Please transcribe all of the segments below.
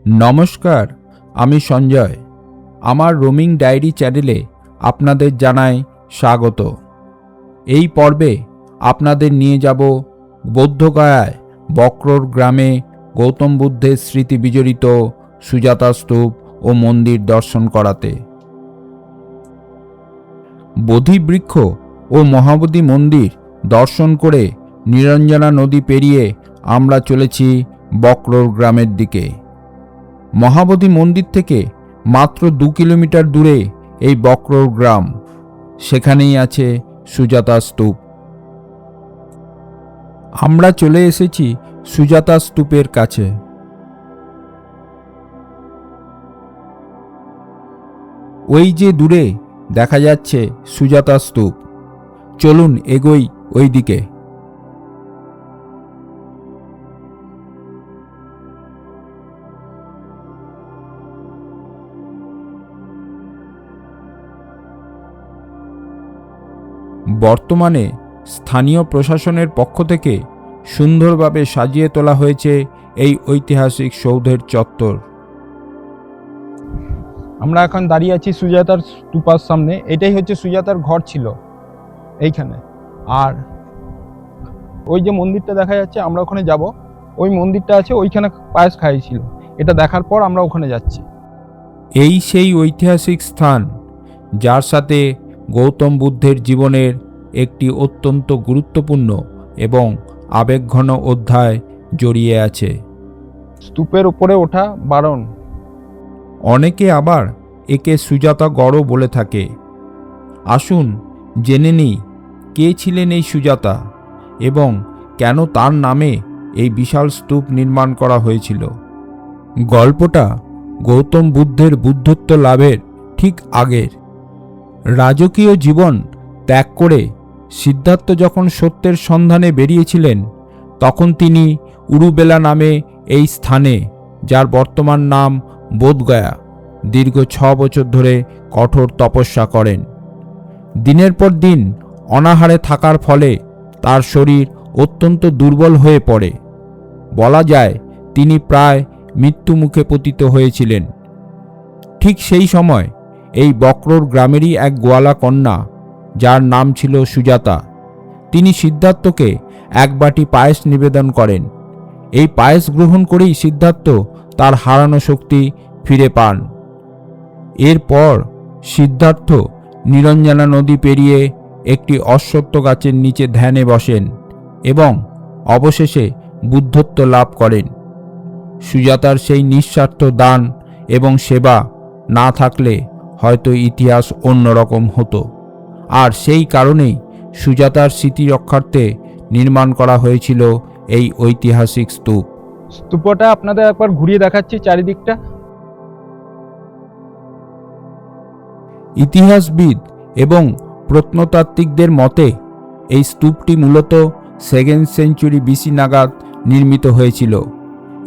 নমস্কার, আমি সঞ্জয়। আমার রোমিং ডায়েরি চ্যানেলে আপনাদের জানাই স্বাগত। এই পর্বে আপনাদের নিয়ে যাব বৌদ্ধগয়ায় বক্রোর গ্রামে গৌতম বুদ্ধের স্মৃতি বিজড়িত সুজাতা স্তূপ ও মন্দির দর্শন করাতে। বোধি বৃক্ষ ও মহাবোধি মন্দির দর্শন করে নিরঞ্জনা নদী পেরিয়ে আমরা চলেছি বক্রোর গ্রামের দিকে। মহাবোধি মন্দির থেকে মাত্র 2 কিলোমিটার দূরে এই বক্রোর গ্রাম, সেখানেই আছে সুজাতা স্তূপ। আমরা চলে এসেছি সুজাতা স্তূপের কাছে। ওই যে দূরে দেখা যাচ্ছে সুজাতা স্তূপ, চলুন এগোই ওই দিকে। বর্তমানে স্থানীয় প্রশাসনের পক্ষ থেকে সুন্দরভাবে সাজিয়ে তোলা হয়েছে এই ঐতিহাসিক সৌধের চত্বর। আমরা এখন দাঁড়িয়ে আছি সুজাতার স্তূপার সামনে। এটাই হচ্ছে সুজাতার ঘর ছিল এইখানে। আর ওই যে মন্দিরটা দেখা যাচ্ছে, আমরা ওখানে যাব। ওই মন্দিরটা আছে, ওইখানে পায়েস খাইয়েছিল। এটা দেখার পর আমরা ওখানে যাচ্ছি। এই সেই ঐতিহাসিক স্থান যার সাথে গৌতম বুদ্ধের জীবনের একটি অত্যন্ত গুরুত্বপূর্ণ এবং আবেগঘন অধ্যায় জড়িয়ে আছে। স্তূপের উপরে ওঠা বারণ। অনেকে আবার একে সুজাতা গড়ও বলে থাকে। আসুন জেনে নিই কে ছিলেন এই সুজাতা এবং কেন তার নামে এই বিশাল স্তূপ নির্মাণ করা হয়েছিল। গল্পটা গৌতম বুদ্ধের বুদ্ধত্ব লাভের ঠিক আগের। রাজকীয় জীবন ত্যাগ করে সিদ্ধার্থ যখন সত্যের সন্ধানে বেরিয়েছিলেন, তখন তিনি উরুবেলা নামে এই স্থানে, যার বর্তমান নাম বোধগয়া, দীর্ঘ 6 বছর ধরে কঠোর তপস্যা করেন। দিনের পর দিন অনাহারে থাকার ফলে তার শরীর অত্যন্ত দুর্বল হয়ে পড়ে। বলা যায় তিনি প্রায় মৃত্যুমুখে পতিত হয়েছিলেন। ঠিক সেই সময় এই বক্রোর গ্রামেরই এক গোয়ালা কন্যা, যার নাম ছিল সুজাতা, তিনি সিদ্ধার্থকে এক বাটি পায়েস নিবেদন করেন। এই পায়েস গ্রহণ করেই সিদ্ধার্থ তার হারানো শক্তি ফিরে পান। এরপর সিদ্ধার্থ নিরঞ্জনা নদী পেরিয়ে একটি অশ্বত্থ গাছের নিচে ধ্যানে বসেন এবং অবশেষে বুদ্ধত্ব লাভ করেন। সুজাতার সেই নিঃস্বার্থ দান এবং সেবা না থাকলে হয়তো ইতিহাস অন্যরকম হতো। আর সেই কারণেই সুজাতার স্মৃতি রক্ষার্থে নির্মাণ করা হয়েছিল এই ঐতিহাসিক স্তূপ। স্তূপটা আপনাদের একবার ঘুরিয়ে দেখাচ্ছি চারিদিকটা। ইতিহাসবিদ এবং প্রত্নতাত্ত্বিকদের মতে এই স্তূপটি মূলত 2nd সেঞ্চুরি BC নাগাদ নির্মিত হয়েছিল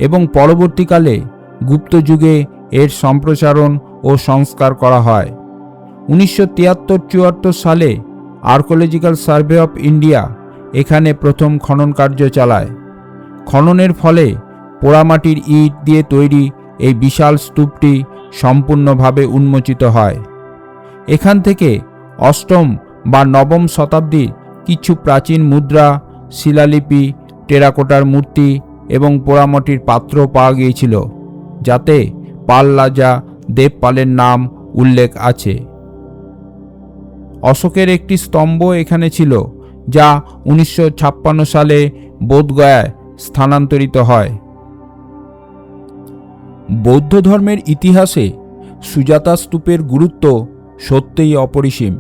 এবং পরবর্তীকালে গুপ্ত যুগে এর সম্প্রসারণ ও সংস্কার করা হয়। 1973-74 সালে আর্কোলজিক্যাল সার্ভে অফ ইন্ডিয়া এখানে প্রথম খনন কার্য চালায়। খননের ফলে পোড়ামাটির ইট দিয়ে তৈরি এই বিশাল স্তূপটি সম্পূর্ণভাবে উন্মোচিত হয়। এখান থেকে 8ম বা 9ম শতাব্দীর কিছু প্রাচীন মুদ্রা, শিলালিপি, টেরাকোটার মূর্তি এবং পোড়ামাটির পাত্র পাওয়া গিয়েছিল, যাতে পাল রাজা দেবপালের নাম উল্লেখ আছে। অশোকের একটি স্তম্ভ এখানে ছিল, যা 1956 সালে বোধগয়ায় স্থানান্তরিত হয়। বৌদ্ধ ধর্মের ইতিহাসে সুজাতা স্তূপের গুরুত্ব সত্যিই অপরিসীম।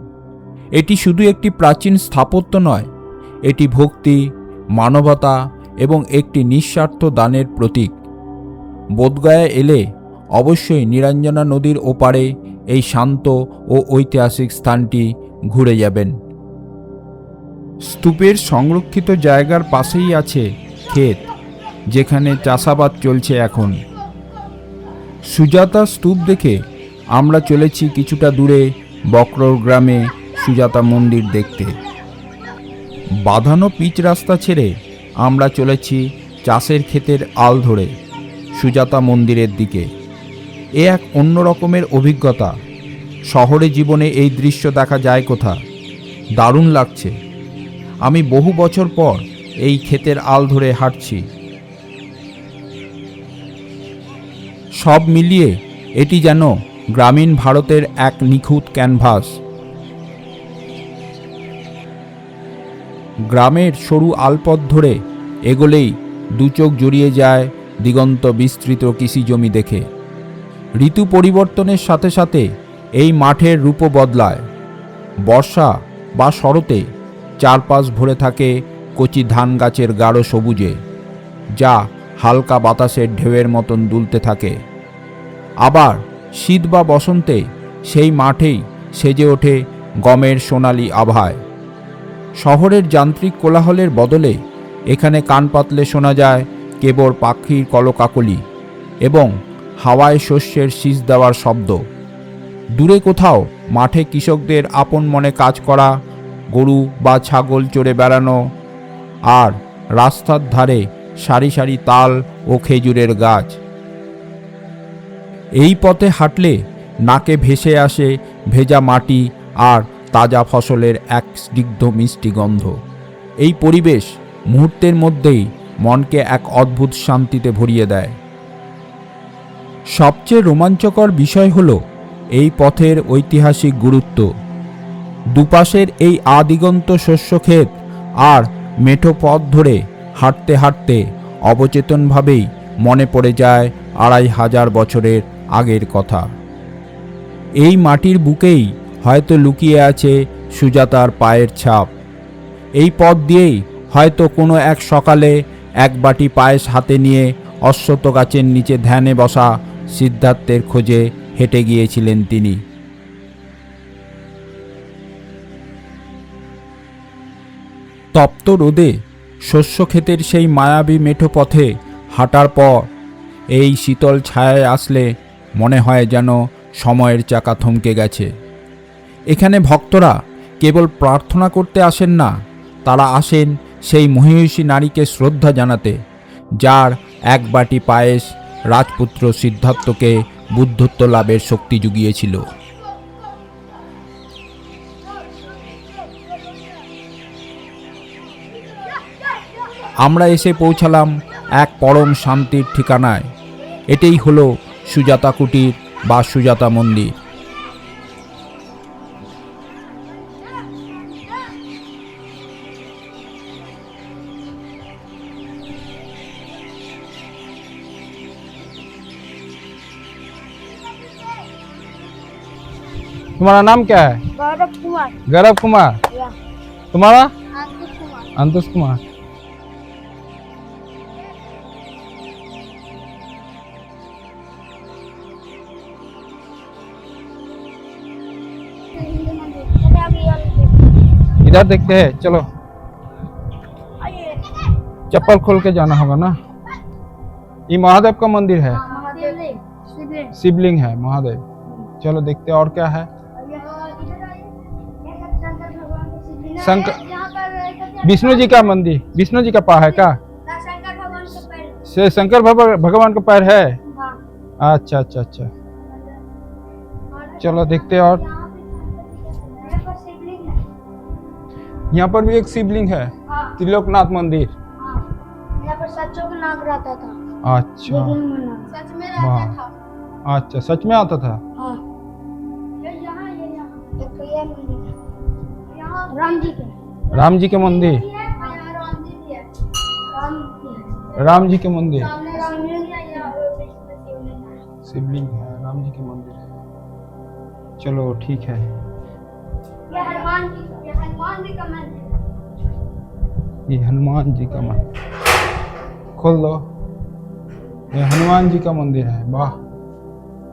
এটি শুধু একটি প্রাচীন স্থাপত্য নয়, এটি ভক্তি, মানবতা এবং একটি নিঃস্বার্থ দানের প্রতীক। বোধগয়া এলে অবশ্যই নিরঞ্জনা নদীর ওপারে এই শান্ত ও ঐতিহাসিক স্থানটি ঘুরে যাবেন। স্তূপের সংরক্ষিত জায়গার পাশেই আছে ক্ষেত, যেখানে চাষাবাদ চলছে এখন। সুজাতা স্তূপ দেখে আমরা চলেছি কিছুটা দূরে বক্রোর গ্রামে সুজাতা মন্দির দেখতে। বাঁধানো পিচ রাস্তা ছেড়ে আমরা চলেছি চাষের ক্ষেতের আল ধরে। সুজাতা মন্দিরের দিকে। এ এক অন্য রকমের অভিজ্ঞতা। শহরে জীবনে এই দৃশ্য দেখা যায় কোথা। দারুণ লাগছে। আমি বহু বছর পর এই ক্ষেতের আল ধরে হাঁটছি। সব মিলিয়ে এটি যেন গ্রামীণ ভারতের এক নিখুঁত ক্যানভাস। গ্রামের সরু আলপথ ধরে এগোলেই দু চোখ জড়িয়ে যায় দিগন্ত বিস্তৃত কৃষি জমি দেখে। ঋতু পরিবর্তনের সাথে সাথে এই মাঠের রূপও বদলায়। বর্ষা বা শরতে চারপাশ ভরে থাকে কচি ধান গাছের গাঢ় সবুজে, যা হালকা বাতাসের ঢেউয়ের মতন দুলতে থাকে। আবার শীত বা বসন্তে সেই মাঠেই সেজে ওঠে গমের সোনালি আভায়। শহরের যান্ত্রিক কোলাহলের বদলে এখানে কান পাতলে শোনা যায় কেবল পাখির কলকাকলি এবং হাওয়ায় শস্যের শীষ দেওয়ার শব্দ। দূরে কোথাও মাঠে কৃষকদের আপন মনে কাজ করা, গরু বা ছাগল চড়ে বেড়ানো, আর রাস্তার ধারে সারি সারি তাল ও খেজুরের গাছ। এই পথে হাঁটলে নাকে ভেসে আসে ভেজা মাটি আর তাজা ফসলের এক স্নিগ্ধ মিষ্টি গন্ধ। এই পরিবেশ মুহূর্তের মধ্যেই মনকে এক অদ্ভুত শান্তিতে ভরিয়ে দেয়। সবচেয়ে রোমাঞ্চকর বিষয় হল এই পথের ঐতিহাসিক গুরুত্ব। দুপাশের এই আদিগন্ত শস্যক্ষেত আর মেঠো পথ ধরে হাঁটতে হাঁটতে অবচেতনভাবেই মনে পড়ে যায় 2500 বছরের আগের কথা। এই মাটির বুকেই হয়তো লুকিয়ে আছে সুজাতার পায়ের ছাপ। এই পথ দিয়েই হয়তো কোনো এক সকালে এক বাটি পায়েস হাতে নিয়ে অশ্বত্থ গাছের নিচে ধ্যানে বসা সিদ্ধার্থের খোঁজে হেঁটে গিয়েছিলেন তিনি। তপ্ত রোদে শস্যক্ষেতের সেই মায়াবী মেঠো পথে হাঁটার পর এই শীতল ছায়ায় আসলে মনে হয় যেন সময়ের চাকা থমকে গেছে। এখানে ভক্তরা কেবল প্রার্থনা করতে আসেন না, তারা আসেন সেই মহিষী নারীকে শ্রদ্ধা জানাতে, যার এক বাটি পায়েস রাজপুত্র সিদ্ধার্থকে বুদ্ধত্ব লাভের শক্তি জুগিয়েছিল। আমরা এসে পৌঁছালাম এক পরম শান্তির ঠিকানায়। এটাই হলো সুজাতা কুটির বা সুজাতা মন্দির। तुम्हारा नाम क्या है? गौरव कुमार। गौरव कुमार। या तुम्हारा? अंकुश कुमार। अंतुष कुमार। हिंदू मंदिर चले अभी वाले देखो। इधर देखते हैं, चलो। आइए। चप्पल खोल के जाना होगा ना। ये महादेव का मंदिर है, महादेव शिवलिंग। शिवलिंग है महादेव। चलो देखते हैं और क्या है। इधर आइए। ये सब शंकर भगवान का शिवलिंग है। शंकर- यहाँ पर विष्णु जी का मंदिर, विष्णु जी का पा है क्या? शंकर भगवान के पैर। से शंकर भगवान का पैर है। हाँ। अच्छा अच्छा अच्छा, चलो देखते हैं। और यहाँ पर शिवलिंग है। यहाँ पर भी एक शिवलिंग है, हाँ। त्रिलोकनाथ मंदिर। हाँ। यहाँ पर सच्चों का नाग रहता था। अच्छा सच में वाह। रहता था। अच्छा, सच में आता था। हाँ। ये यहाँ एक ये मंदिर है। यहाँ राम जी के। राम जी के मंदिर, यहाँ राम जी भी है। राम जी है। राम जी के मंदिर, सामने राम जी है, यहाँ पे बीच में शिवलिंग है। शिवलिंग है, राम जी के मंदिर है। चलो ठीक है। ये हनुमान जी का मंदिर है। ये हनुमान जी का मंदिर, खोल दो। ये हनुमान जी का मंदिर है। वाह,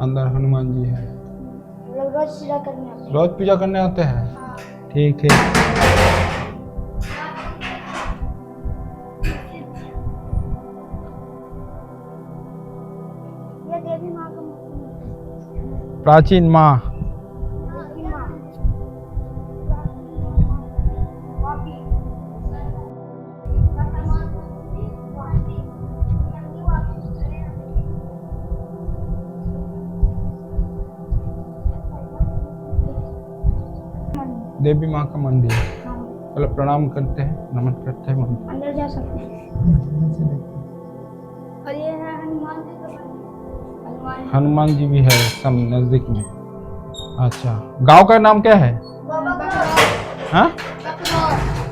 अंदर हनुमान जी है। लोग रोज पूजा करने आते हैं। रोज पूजा करने आते हैं। हाँ। ठीक है। ये देवी माँ का मंदिर है। प्राचीन माँ। देवी माँ। वापी। देवी माँ का मंदिर है। हाँ, चलो प्रणाम करते हैं, नमन करते हैं मंदिर। अंदर जा सकते हैं। और ये है हनुमान जी का मंदिर। हनुमान जी भी है सब नजदीक में। अच्छा, गांव का नाम क्या है? हाँ,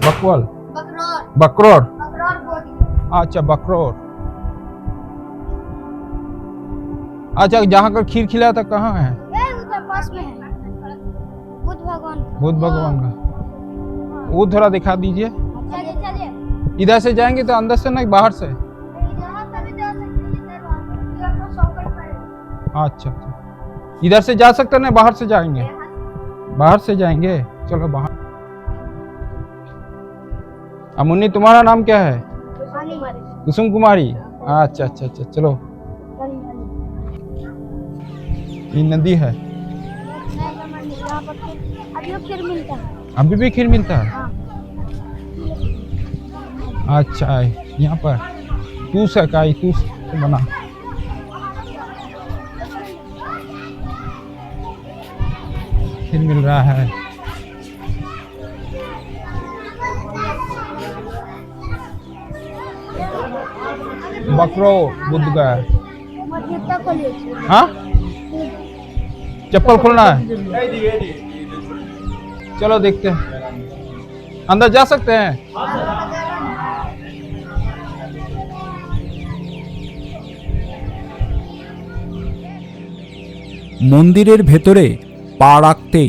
बकवल, बकरोर। अच्छा, बकरोर। अच्छा, जहाँ का खीर खिलाया था कहाँ है? उधर पास में है बुद्ध भगवान का। बुद्ध भगवान का। वो थोड़ा दिखा दीजिए। चलिए चलिए, इधर से जाएंगे तो अंदर से ना बाहर से? यहाँ कभी जा सकते हैं, इधर आपको शॉर्टकट पड़ेगा। अच्छा अच्छा, इधर से जा सकते हैं ना बाहर से जाएंगे? बाहर से जाएंगे, चलो बाहर। अमुन्नी, तुम्हारा नाम क्या है? कुसुम कुमारी। अच्छा अच्छा अच्छा, चलो। ये नदी है। अभी फिर मिलता है। अभी भी खीर मिलता है? हाँ। अच्छा, यहाँ पर तूस है का? तूस से बना खीर मिल रहा है। बकरो बुद्ध का है। जूता खोलिए। हाँ, चप्पल खोलना है? चलो देखते हैं, अंदर जा सकते हैं? মন্দিরের ভেতরে পা রাখতেই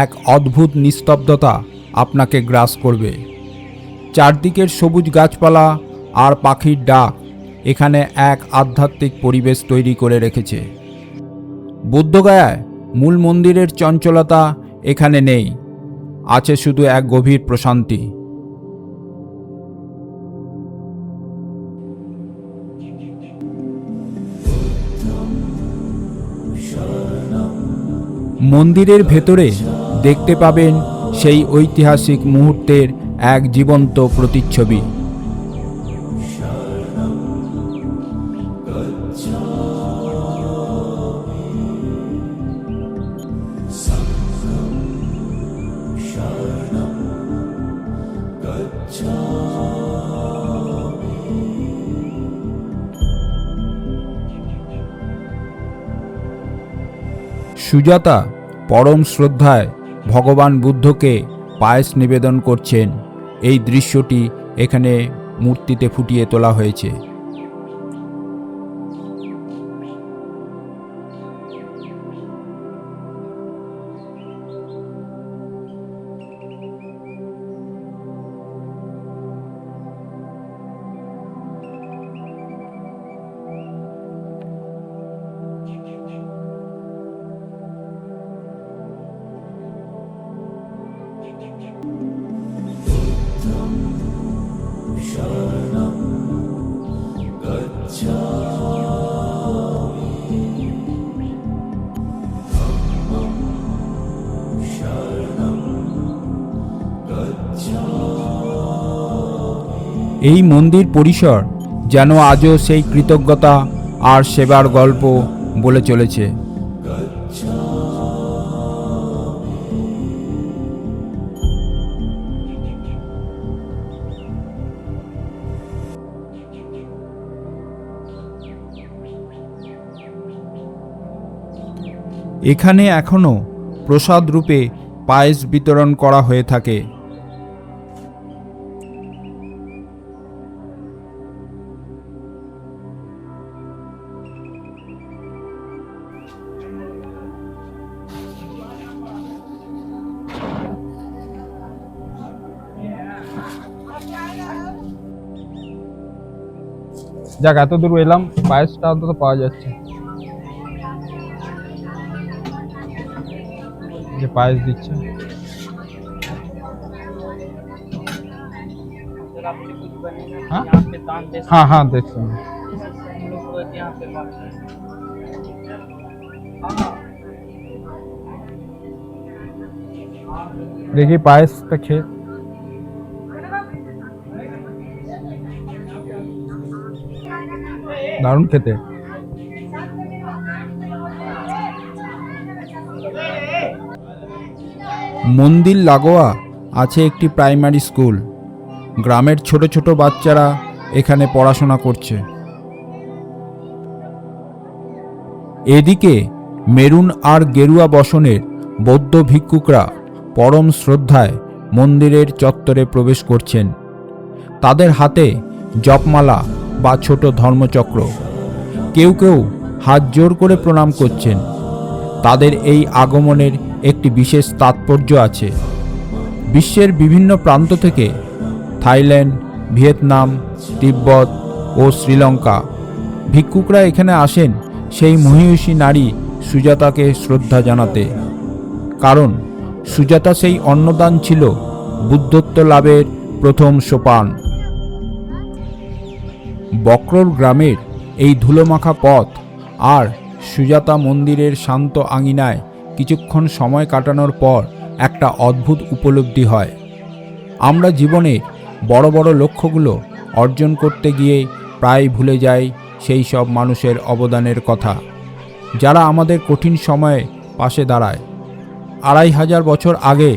এক অদ্ভুত নিস্তব্ধতা আপনাকে গ্রাস করবে। চারদিকের সবুজ গাছপালা আর পাখির ডাক এখানে এক আধ্যাত্মিক পরিবেশ তৈরি করে রেখেছে। বুদ্ধগয়ায় মূল মন্দিরের চঞ্চলতা এখানে নেই, আছে শুধু এক গভীর প্রশান্তি। মন্দিরের ভেতরে দেখতে পাবেন সেই ঐতিহাসিক মুহূর্তের এক জীবন্ত প্রতিচ্ছবি। সুজাতা পরম শ্রদ্ধায় ভগবান বুদ্ধকে পায়েস নিবেদন করছেন। এই দৃশ্যটি এখানে মূর্তিতে ফুটিয়ে তোলা হয়েছে। এই মন্দির পরিসর যেন আজও সেই কৃতজ্ঞতা আর সেবার গল্প বলে চলেছে। এখানে এখনও প্রসাদ রূপে পায়েস বিতরণ করা হয়ে থাকে। যাক, এত দূর এলাম, পায়েসটা অন্তত পাওয়া যাচ্ছে। যে পায়েস দিচ্ছে, हाँ हाँ हाँ देखते हैं। देखिए पायस का खेत, दारुण खेत है। মন্দির লাগোয়া আছে একটি প্রাইমারি স্কুল। গ্রামের ছোট ছোট বাচ্চারা এখানে পড়াশোনা করছে। এদিকে মেরুন আর গেরুয়া বসনের বৌদ্ধ ভিক্ষুকরা পরম শ্রদ্ধায় মন্দিরের চত্বরে প্রবেশ করছেন। তাদের হাতে জপমালা বা ছোট ধর্মচক্র। কেউ কেউ হাত জোর করে প্রণাম করছেন। তাদের এই আগমনের একটি বিশেষ তাৎপর্য আছে। বিশ্বের বিভিন্ন প্রান্ত থেকে থাইল্যান্ড, ভিয়েতনাম, তিব্বত ও শ্রীলঙ্কা ভিক্ষুকরা এখানে আসেন সেই মহিষী নারী সুজাতাকে শ্রদ্ধা জানাতে। কারণ সুজাতা সেই অন্নদান ছিল বুদ্ধত্ব লাভের প্রথম সোপান। বক্রোর গ্রামের এই ধুলোমাখা পথ আর সুজাতা মন্দিরের শান্ত আঙিনায় কিছুক্ষণ সময় কাটানোর পর একটা অদ্ভুত উপলব্ধি হয়। আমরা জীবনের বড় বড় লক্ষ্যগুলো অর্জন করতে গিয়ে প্রায় ভুলে যাই সেই সব মানুষের অবদানের কথা, যারা আমাদের কঠিন সময়ে পাশে দাঁড়ায়। 2500 বছর আগে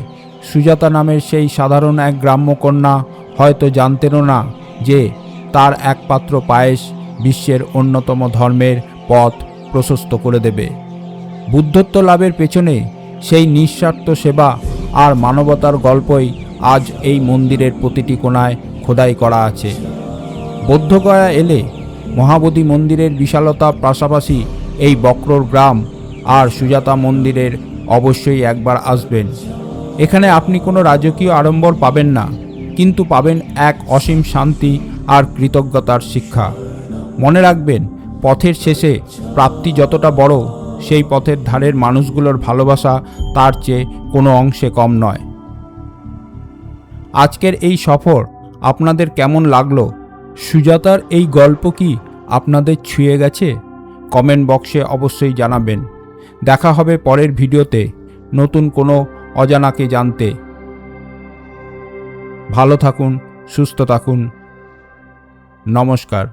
সুজাতা নামের সেই সাধারণ এক গ্রাম্য কন্যা হয়তো জানতেনও না যে তার একমাত্র পায়েস বিশ্বের অন্যতম ধর্মের পথ প্রশস্ত করে দেবে। বুদ্ধত্ব লাভের পেছনে সেই নিঃস্বার্থ সেবা আর মানবতার গল্পই আজ এই মন্দিরের প্রতিটি কোণায় খোদাই করা আছে। বৌদ্ধগয়া এলে মহাবোধি মন্দিরের বিশালতা পাশাপাশি এই বক্রোর গ্রাম আর সুজাতা মন্দিরের অবশ্যই একবার আসবেন। এখানে আপনি কোনো রাজকীয় আড়ম্বর পাবেন না, কিন্তু পাবেন এক অসীম শান্তি আর কৃতজ্ঞতার শিক্ষা। মনে রাখবেন, পথের শেষে প্রাপ্তি যতটা বড়, সেই পথের ধারের মানুষগুলোর ভালোবাসা তার চেয়ে কোনো অংশে কম নয়। আজকের এই সফর আপনাদের কেমন লাগলো? সুজাতার এই গল্প কি আপনাদের ছুঁয়ে গেছে? কমেন্ট বক্সে অবশ্যই জানাবেন। দেখা হবে পরের ভিডিওতে নতুন কোনো অজানাকে জানতে। ভালো থাকুন, সুস্থ থাকুন। নমস্কার।